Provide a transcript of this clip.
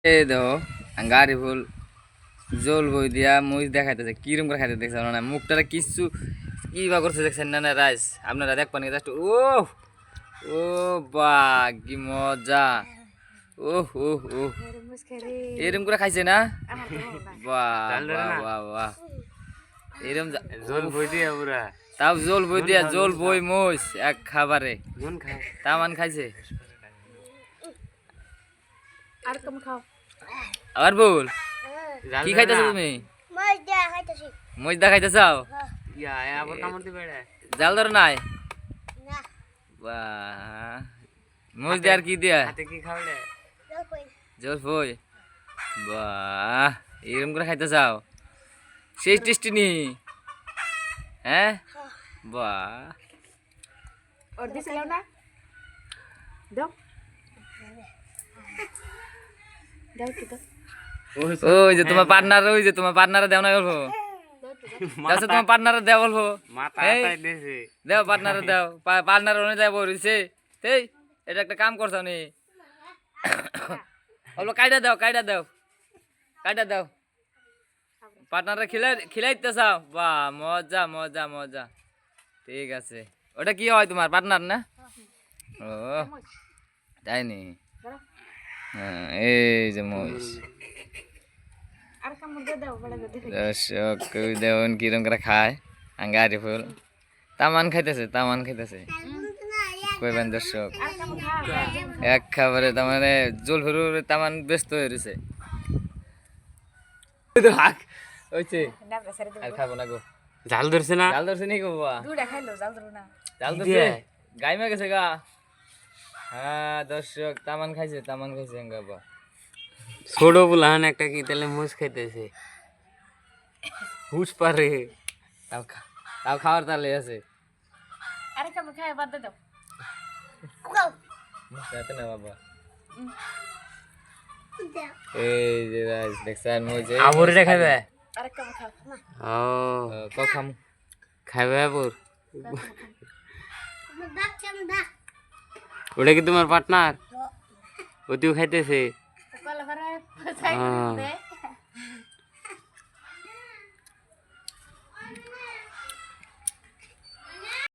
এই দেখো গাড়ি ফুল জল বই দিয়া মুজ দেখাইতেছে কিরম করে খাইতে দেখছেন না মুখটা কিচ্ছু কি বা করছে দেখছেন না রাইস আপনারা দেখবেন জাস্ট ও ও বা কি মজা ওহ ওহ ওহ এরম করে খাইছে না বাহ বাহ বাহ বাহ এরম জল বই দিয়া পুরা তাও জল বই দিয়া জল বই মোষ এক খাবারে নুন খাও তামান খাইছে আর কম খাও আর বল কি খাইতেছো তুমি মজদা খাইতেছাও ইয়া আবার কামড় দিবে রে জাল ধরো নাই বাহ মজদা আর কি দিয়া হাতে কি খাওলে জল বই বাহ এরম করে খাইতেছাও সেই টেস্টি নি হ্যাঁ বাহ और दिसलाव ना দাও দাও কি দাও ওই যে তোমার পার্টনার ওই যে তোমার পার্টনারে দেও না বলবো আচ্ছা তোমার পার্টনারে দেও বলবো মাথা এই, আটাই দিয়েছে দেও পার্টনারে দেও পার্টনার ওনে দেব রইছে এই এটা একটা কাম করছ নি বলবো কাইটা দাও কাইটা দাও পার্টনারে খিলাইতে চাও বাহ মজা মজা মজা ঠিক আছে ওটা কি হয় তোমার পার্টনার না ও তাই নি হ্যাঁ এই যে মহিষ আর কাম দে দাও বড় দে দর্শক দেওন কিরম করে খায় আঙ্গারি ফুল তামান খাইতেছে কইবেন দর্শক আর কাম খাও এক খাবারে তার মানে জল ফুরু তামান ব্যস্ত হয়ে রয়েছে ওইছে না প্রেসারে আর খাবো না গো জাল ধরছে না জাল ধরছে নি গো বাবা দুটা খাইলো জাল ধরো না জাল ধরছে গাই মে গেছে গা হ্যাঁ দর্শক তামান খাইছে বাবা ছোট বুলাহান একটা কি তাহলে মুস খাইতেছে হুশ পারে তাও খাওয়ার তালে আছে আর কাম খাই বাদ দে দাও যাতে না বাবা এই যে রাজ দেখছেন মজে আবরে খাবে আর কাম খাও ও কখাম খাবে আবর ওটা কি তোমার পার্টনার ওটিও খাইতেছে কলা ভরা হ্যাঁ